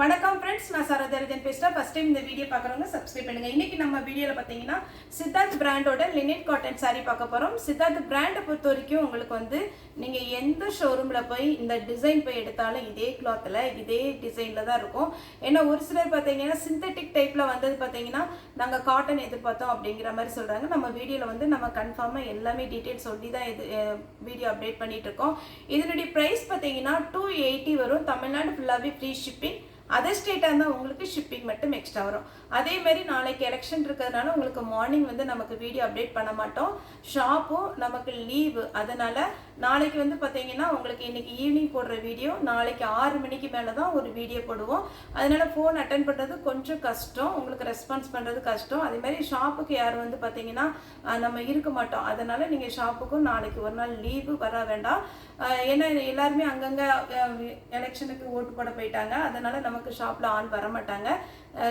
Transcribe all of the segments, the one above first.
வணக்கம் ஃப்ரெண்ட்ஸ், நான் சரோஜரஜன் பேசுகிறேன். ஃபர்ஸ்ட் டைம் இந்த வீடியோ பார்க்குறவங்க சப்ஸ்கிரைப் பண்ணுங்கள். இன்றைக்கி நம்ம வீடியோவில் பார்த்தீங்கன்னா சித்தார்த் பிராண்டோட லினன் காட்டன் சாரீ பார்க்க போகிறோம். சித்தார்த் பிராண்டை பொறுத்த வரைக்கும் உங்களுக்கு வந்து நீங்கள் எந்த ஷோரூமில் போய் இந்த டிசைன் போய் எடுத்தாலும் இதே கிளாத்தில் இதே டிசைனில் தான் இருக்கும். ஏன்னா ஒரு சிலர் பார்த்தீங்கன்னா சிந்தட்டிக் டைப்பில் வந்தது பார்த்தீங்கன்னா நாங்கள் காட்டன் எதிர்பார்த்தோம் அப்படிங்கிற மாதிரி சொல்கிறாங்க. நம்ம வீடியோவில் வந்து நம்ம கன்ஃபார்மாக எல்லாமே டீட்டெயில்ஸ் சொல்லி தான் இது வீடியோ அப்டேட் பண்ணிகிட்டு இருக்கோம். இதனுடைய ப்ரைஸ் பார்த்தீங்கன்னா 280 வரும். தமிழ்நாடு ஃபுல்லாகவே ஃப்ரீ ஷிப்பிங். அதர் ஸ்டேட்டாக இருந்தால் உங்களுக்கு ஷிப்பிங் மட்டும் எக்ஸ்ட்ரா வரும். அதேமாரி நாளைக்கு எலெக்ஷன் இருக்கிறதுனால உங்களுக்கு மார்னிங் வந்து நமக்கு வீடியோ அப்டேட் பண்ண மாட்டோம். ஷாப்பும் நமக்கு லீவு. அதனால் நாளைக்கு வந்து பார்த்தீங்கன்னா உங்களுக்கு இன்றைக்கி ஈவினிங் போடுற வீடியோ நாளைக்கு 6 மணிக்கு மேலே தான் ஒரு வீடியோ போடுவோம். அதனால் ஃபோன் அட்டன் பண்ணுறது கொஞ்சம் கஷ்டம், உங்களுக்கு ரெஸ்பான்ஸ் பண்ணுறது கஷ்டம். அதேமாதிரி ஷாப்புக்கு யாரும் வந்து பார்த்தீங்கன்னா நம்ம இருக்க மாட்டோம். அதனால் நீங்கள் ஷாப்புக்கும் நாளைக்கு ஒரு நாள் லீவு வர வேண்டாம். ஏன்னா எல்லாருமே அங்கங்கே எலெக்ஷனுக்கு ஓட்டு போட போயிட்டாங்க. அதனால் நமக்கு ஷாப்பில் ஆள் வர மாட்டாங்க.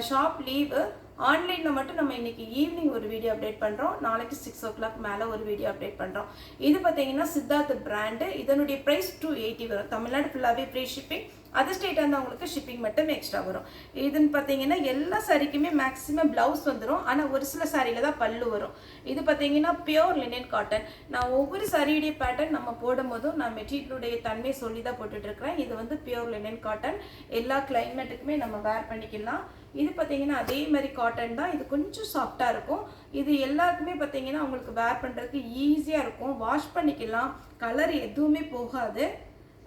Shop leave. ஆன்லைனில் மட்டும் நம்ம இன்றைக்கி ஈவினிங் ஒரு வீடியோ அப்டேட் பண்ணுறோம். நாளைக்கு 6 o'clock மேலே ஒரு வீடியோ அப்டேட் பண்ணுறோம். இது பார்த்தீங்கன்னா சித்தார்த் பிராண்டு. இதனுடைய ப்ரைஸ் 280 வரும். தமிழ்நாடு ஃபுல்லாகவே ஃப்ரீ ஷிப்பிங். அதர் ஸ்டேட்டாக இருந்தால் உங்களுக்கு ஷிப்பிங் மட்டும் எக்ஸ்ட்ரா வரும். இதுன்னு பார்த்தீங்கன்னா எல்லா சாரிக்குமே மேக்ஸிமம் ப்ளவுஸ் வந்துடும். ஆனால் ஒரு சில சாரியில் தான் பல்லு வரும். இது பார்த்தீங்கன்னா பியோர் லினன் காட்டன். நான் ஒவ்வொரு சாரியுடைய பேட்டர்ன் நம்ம போடும் போதும் நான் மெட்டீரியலுடைய தன்மை சொல்லி தான் போட்டுட்ருக்கிறேன். இது வந்து பியோர் லினன் காட்டன். எல்லா கிளைமேட்டுக்குமே நம்ம வேர் பண்ணிக்கலாம். இது பார்த்தீங்கன்னா அதே மாதிரி காட்டன் தான். இது கொஞ்சம் சாஃப்டாக இருக்கும். இது எல்லாருக்குமே பார்த்தீங்கன்னா உங்களுக்கு வேர் பண்ணுறதுக்கு ஈஸியாக இருக்கும். வாஷ் பண்ணிக்கலாம். கலர் எதுவுமே போகாது.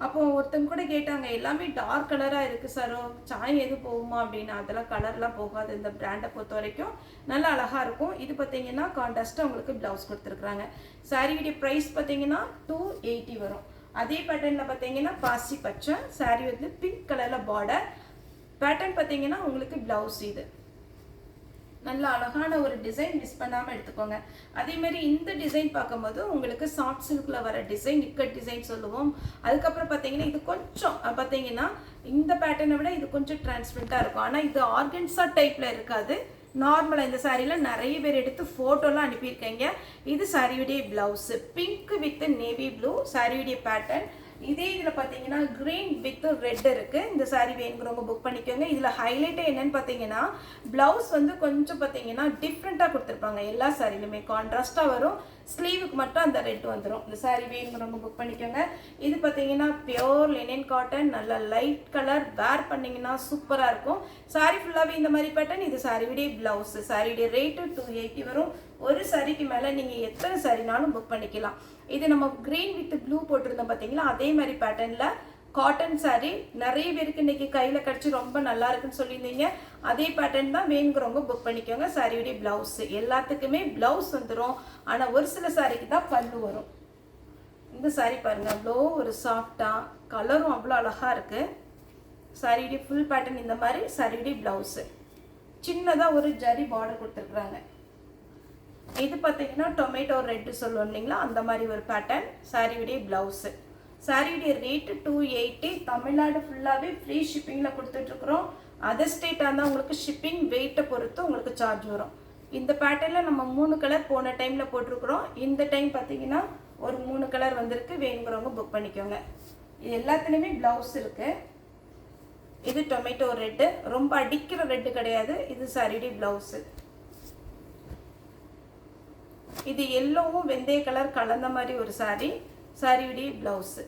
அப்போ ஒருத்தங்க கூட கேட்டாங்க, எல்லாமே டார்க் கலராக இருக்குது சாரோ, சாயம் எதுவும் போகுமா அப்படின்னு. அதெல்லாம் கலர்லாம் போகாது. இந்த பிராண்டை பொறுத்த வரைக்கும் நல்லா அழகாக இருக்கும். இது பார்த்தீங்கன்னா கான்ட்ராஸ்ட்டாக உங்களுக்கு ப்ளவுஸ் கொடுத்துருக்குறாங்க. சாரியுடைய ப்ரைஸ் பார்த்தீங்கன்னா 280 வரும். அதே பேட்டர்னில் பார்த்தீங்கன்னா பாசி பச்சை சாரி வந்து பிங்க் கலரில் பார்டர். பேட்டர்ன் பார்த்தீங்கன்னா உங்களுக்கு ப்ளவுஸ். இது நல்ல அழகான ஒரு டிசைன், மிஸ் பண்ணாமல் எடுத்துக்கோங்க. அதேமாரி இந்த டிசைன் பார்க்கும்போது உங்களுக்கு சாஃப்ட் சில்கில் வர டிசைன், இக்கட் டிசைன் சொல்லுவோம். அதுக்கப்புறம் பார்த்தீங்கன்னா இது கொஞ்சம் பார்த்தீங்கன்னா இந்த பேட்டர்னை விட இது கொஞ்சம் டிரான்ஸ்பரண்ட்டாக இருக்கும். ஆனால் இது ஆர்கன்ஸா டைப்பில் இருக்காது. நார்மலாக இந்த சாரியில் நிறைய பேர் எடுத்து ஃபோட்டோலாம் அனுப்பியிருக்கீங்க. இது சாரியுடைய blouse pink with navy blue சாரியுடைய பேட்டர்ன். இதே இதில் பார்த்தீங்கன்னா க்ரீன் வித் ரெட் இருக்குது. இந்த சாரீ வேணுங்கிறவங்க புக் பண்ணிக்கோங்க. இதில் ஹைலைட்டே என்னென்னு பார்த்தீங்கன்னா ப்ளவுஸ் வந்து கொஞ்சம் பார்த்தீங்கன்னா டிஃப்ரெண்ட்டாக கொடுத்துருப்பாங்க. எல்லா சாரிலுமே கான்ட்ராஸ்ட்டாக வரும். ஸ்லீவுக்கு மட்டும் அந்த ரெட் வந்துடும். இந்த சாரீ வேணுங்கிறவங்க புக் பண்ணிக்கோங்க. இது பார்த்தீங்கன்னா பியோர் லினன் காட்டன். நல்ல லைட் கலர். வேர் பண்ணிங்கன்னா சூப்பராக இருக்கும். சாரீ ஃபுல்லாகவே இந்த மாதிரி பேட்டர்ன். இது சாரியுடைய ப்ளவுஸு. சாரியுடைய ரேட்டு 280 வரும். ஒரு சாரிக்கு மேலே நீங்கள் எத்தனை சாரினாலும் புக் பண்ணிக்கலாம். இது நம்ம க்ரீன் வித் ப்ளூ போட்டிருந்தோம் பார்த்தீங்களா, அதே மாதிரி பேட்டர்னில் காட்டன் சாரீ. நிறைய பேருக்கு இன்றைக்கி கையில் கிடச்சி ரொம்ப நல்லா இருக்குன்னு சொல்லியிருந்தீங்க. அதே பேட்டர்ன் தான் வேணுங்கிறவங்க புக் பண்ணிக்கோங்க. சாரியுடைய ப்ளவுஸு எல்லாத்துக்குமே ப்ளவுஸ் வந்துடும். ஆனால் ஒரு சில சாரிக்கு தான் பல்லு வரும். இந்த சாரீ பாருங்கள், அவ்வளோ ஒரு சாஃப்டாக, கலரும் அவ்வளோ அழகாக இருக்குது. சாரியுடைய ஃபுல் பேட்டர்ன் இந்த மாதிரி. சாரியுடைய ப்ளவுஸு சின்னதாக ஒரு ஜரி பார்டர் கொடுத்துருக்குறாங்க. இது பார்த்தீங்கன்னா டொமேட்டோ ரெட்டு சொல்லுவோம் இல்லைங்களா, அந்த மாதிரி ஒரு பேட்டர்ன். சாரியுடைய ப்ளவுஸு. சாரியுடைய ரேட்டு 280. தமிழ்நாடு ஃபுல்லாகவே ஃப்ரீ ஷிப்பிங்கில் கொடுத்துட்ருக்குறோம். அதர் ஸ்டேட்டாக இருந்தால் உங்களுக்கு ஷிப்பிங் வெயிட்டை பொறுத்து உங்களுக்கு சார்ஜ் வரும். இந்த பேட்டர்னில் நம்ம 3 கலர் போன டைமில் போட்டிருக்குறோம். இந்த டைம் பார்த்தீங்கன்னா ஒரு 3 கலர் வந்திருக்கு. வேணுங்கிறவங்க புக் பண்ணிக்கோங்க. இது எல்லாத்துலேயுமே ப்ளவுஸ் இருக்குது. இது டொமேட்டோ ரெட்டு, ரொம்ப அடிக்கிற ரெட்டு கிடையாது. இது சாரியுடைய ப்ளவுஸு. இது எல்லோவும் வெந்தய கலர் கலந்த மாதிரி ஒரு சாரீ. சாரியுடைய ப்ளவுஸு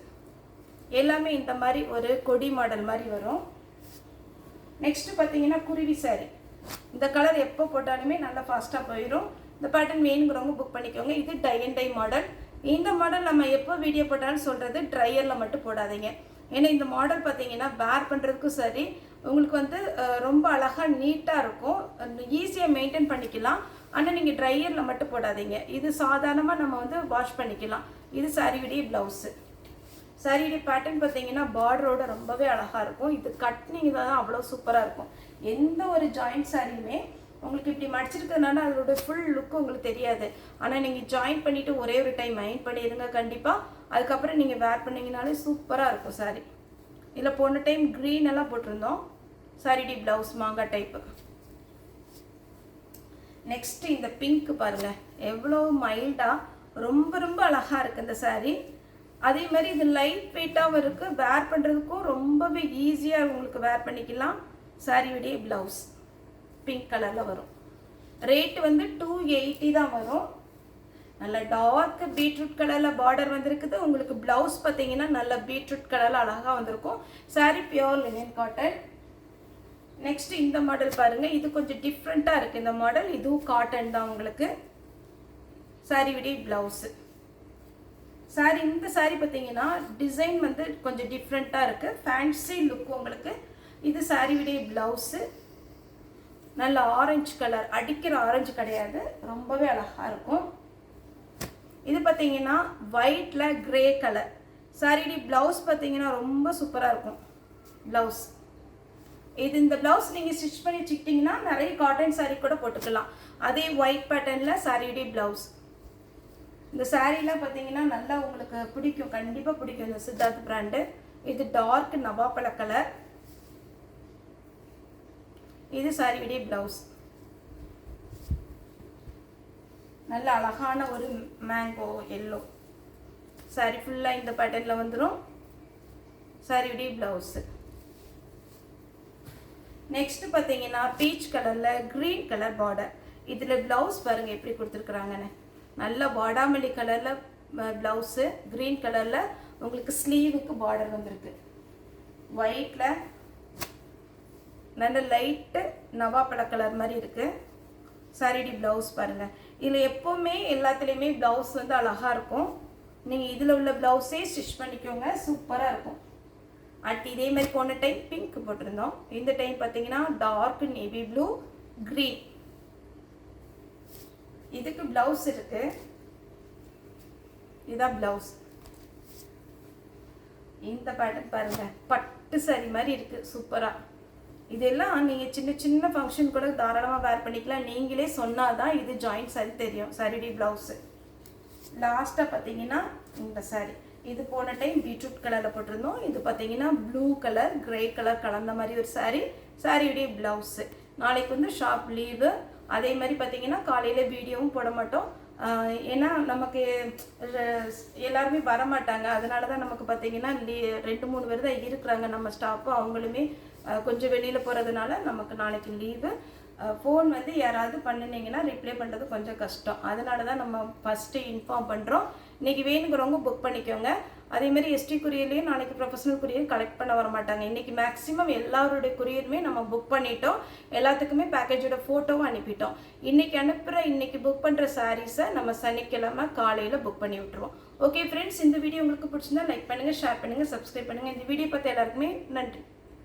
எல்லாமே இந்த மாதிரி ஒரு கொடி மாடல் மாதிரி வரும். நெக்ஸ்ட்டு பார்த்தீங்கன்னா குருவி சாரீ. இந்த கலர் எப்போ போட்டாலுமே நல்லா ஃபாஸ்ட்டாக போயிடும். இந்த பேட்டர்ன் வேணுங்கிறவங்க புக் பண்ணிக்கோங்க. இது டை அண்ட் டை மாடல். இந்த மாடல் நம்ம எப்போ வீடியோ போட்டாலும் சொல்கிறது ட்ரையரில் மட்டும் போடாதீங்க. ஏன்னா இந்த மாடல் பார்த்தீங்கன்னா வேர் பண்ணுறதுக்கும் சரி, உங்களுக்கு வந்து ரொம்ப அழகாக நீட்டாக இருக்கும். ஈஸியாக மெயின்டைன் பண்ணிக்கலாம். ஆனால் நீங்கள் ட்ரையரில் மட்டும் போடாதீங்க. இது சாதாரணமாக நம்ம வந்து வாஷ் பண்ணிக்கலாம். இது சாரியுடைய ப்ளவுஸு. சாரியுடைய பேட்டர்ன் பார்த்தீங்கன்னா பார்டரோட ரொம்பவே அழகாக இருக்கும். இது கட்னிங் தான் அவ்வளோ சூப்பராக இருக்கும். எந்த ஒரு ஜாயிண்ட் சாரியுமே உங்களுக்கு இப்படி மடிச்சிருக்கிறதுனால அதோட ஃபுல் லுக்கு உங்களுக்கு தெரியாது. ஆனால் நீங்கள் ஜாயின் பண்ணிவிட்டு ஒரே ஒரு டைம் மைண்ட் பண்ணிடுங்க கண்டிப்பாக. அதுக்கப்புறம் நீங்கள் வேர் பண்ணிங்கனாலே சூப்பராக இருக்கும் சாரி. இதில் போன டைம் க்ரீன் எல்லாம் போட்டிருந்தோம். சாரியுடைய ப்ளவுஸ் மாங்காய் டைப்பு. நெக்ஸ்ட் இந்த பிங்க் பாருங்கள், எவ்வளோ மைல்டாக ரொம்ப ரொம்ப அழகாக இருக்குது இந்த சாரீ. அதே மாதிரி இது லைட் வெயிட்டாகவும் இருக்குது. வேர் பண்ணுறதுக்கும் ரொம்பவே ஈஸியாக உங்களுக்கு வேர் பண்ணிக்கலாம். சாரியுடைய ப்ளவுஸ் பிங்க் கலரில் வரும். ரேட் வந்து 280 தான் வரும். நல்ல டார்க் பீட்ரூட் கலரில் பார்டர் வந்திருக்குது. உங்களுக்கு ப்ளவுஸ் பார்த்தீங்கன்னா நல்ல பீட்ரூட் கலரில் அழகாக வந்திருக்கும். Sorry pure linen cotton. Next இந்த மாடல் பாருங்கள், இது கொஞ்சம் டிஃப்ரெண்ட்டாக இருக்குது இந்த மாடல். இதுவும் காட்டன் தான் உங்களுக்கு. சாரியுடைய ப்ளவுஸு. சாரி இந்த சாரி பார்த்தீங்கன்னா டிசைன் வந்து கொஞ்சம் டிஃப்ரெண்ட்டாக இருக்குது, ஃபேன்சி லுக் உங்களுக்கு. இது சாரியுடைய ப்ளவுஸு. நல்ல ஆரஞ்சு கலர், அடிக்கிற ஆரஞ்சு கிடையாது, ரொம்பவே அழகாக இருக்கும். இது பார்த்தீங்கன்னா ஒயிட்ல கிரே கலர். சாரியுடைய ப்ளவுஸ் பார்த்தீங்கன்னா ரொம்ப சூப்பராக இருக்கும் ப்ளவுஸ். இந்த ப்ளவுஸ் நீங்கள் ஸ்டிச் பண்ணி வச்சுக்கிட்டிங்கன்னா நிறைய காட்டன் சாரி கூட போட்டுக்கலாம். அதே ஒயிட் பேட்டர்னில் சாரியுடைய ப்ளவுஸ். இந்த சாரீலாம் பார்த்தீங்கன்னா நல்லா உங்களுக்கு பிடிக்கும், கண்டிப்பாக பிடிக்கும் இந்த சித்தார்த் பிராண்டு. இது டார்க் நவாப்பழ கலர். இது சாரியுடைய ப்ளவுஸ். நல்ல அழகான ஒரு மேங்கோ எல்லோ சாரி ஃபுல்லாக இந்த பேட்டர்னில் வந்துடும். சாரியுடைய ப்ளவுஸு. நெக்ஸ்ட் பார்த்தீங்கன்னா பீச் கலரில் க்ரீன் கலர் பார்டர். இதில் ப்ளவுஸ் பாருங்கள் எப்படி கொடுத்துருக்குறாங்கன்னு. நல்ல வாடாமல்லி கலரில் ப்ளவுஸு, க்ரீன் கலரில் உங்களுக்கு ஸ்லீவுக்கு பார்டர் வந்திருக்கு. ஒயிட்டில் நல்ல லைட்டு நவாப்பழ கலர் மாதிரி இருக்குது. சாரியுடைய ப்ளவுஸ் பாருங்கள். இதில் எப்போவுமே எல்லாத்துலேயுமே ப்ளவுஸ் வந்து அழகாக இருக்கும். நீங்கள் இதில் உள்ள ப்ளவுஸே ஸ்டிச் பண்ணிக்கோங்க, சூப்பராக இருக்கும். அடுத்து இதே மாதிரி போன டைம் பிங்க் போட்டிருந்தோம். இந்த டைம் பார்த்தீங்கன்னா டார்க் நேவி ப்ளூ க்ரீன். இதுக்கு ப்ளவுஸ் இருக்கு. இதான் ப்ளவுஸ். இந்த பேட்டர்ன் பாருங்க, பட்டு சாரி மாதிரி இருக்கு, சூப்பரா. இதெல்லாம் நீங்க சின்ன சின்ன ஃபங்க்ஷன் கூட தாராளமாக வேர் பண்ணிக்கலாம். நீங்களே சொன்னாதான் இது ஜாயிண்ட் சாரி தெரியும். சாரியுடைய ப்ளவுஸ். லாஸ்ட்டாக பார்த்தீங்கன்னா இந்த சாரி, இது போன டைம் பீட்ரூட் கலரில் போட்டிருந்தோம். இது பார்த்தீங்கன்னா ப்ளூ கலர் கிரே கலர் கலந்த மாதிரி ஒரு சாரி. சாரியுடைய ப்ளவுஸு. நாளைக்கு வந்து ஷாப் லீவு. அதே மாதிரி பார்த்தீங்கன்னா காலையில் வீடியோவும் போட மாட்டோம். ஏன்னா நமக்கு எல்லாருமே வரமாட்டாங்க. அதனால தான் நமக்கு பார்த்தீங்கன்னா 2-3 பேர் தான் இருக்கிறாங்க நம்ம ஸ்டாஃபு. அவங்களுமே கொஞ்சம் வெளியில் போகிறதுனால நமக்கு நாளைக்கு லீவு. ஃபோன் வந்து யாராவது பண்ணினீங்கன்னா ரிப்ளை பண்ணுறது கொஞ்சம் கஷ்டம். அதனால தான் நம்ம ஃபஸ்ட்டு இன்ஃபார்ம் பண்ணுறோம். இன்றைக்கி வேணுங்கிறவங்க புக் பண்ணிக்கோங்க. அதேமாதிரி எஸ்டி குரியர்லேயும் நாளைக்கு ப்ரொஃபஷனல் குரியர் கலெக்ட் பண்ண வர மாட்டாங்க. இன்றைக்கி மேக்ஸிமம் எல்லாருடைய குரியருமே நம்ம புக் பண்ணிட்டோம். எல்லாத்துக்குமே பேக்கேஜோட ஃபோட்டோவும் அனுப்பிட்டோம். இன்றைக்கி புக் பண்ணுற சாரீஸை நம்ம சனிக்கிழமை காலையில் புக் பண்ணி விட்டுருவோம். ஓகே ஃப்ரெண்ட்ஸ், இந்த வீடியோ உங்களுக்கு பிடிச்சிருந்தா லைக் பண்ணுங்கள், ஷேர் பண்ணுங்கள், சப்ஸ்கிரைப் பண்ணுங்கள். இந்த வீடியோ பார்த்து எல்லாருக்குமே நன்றி.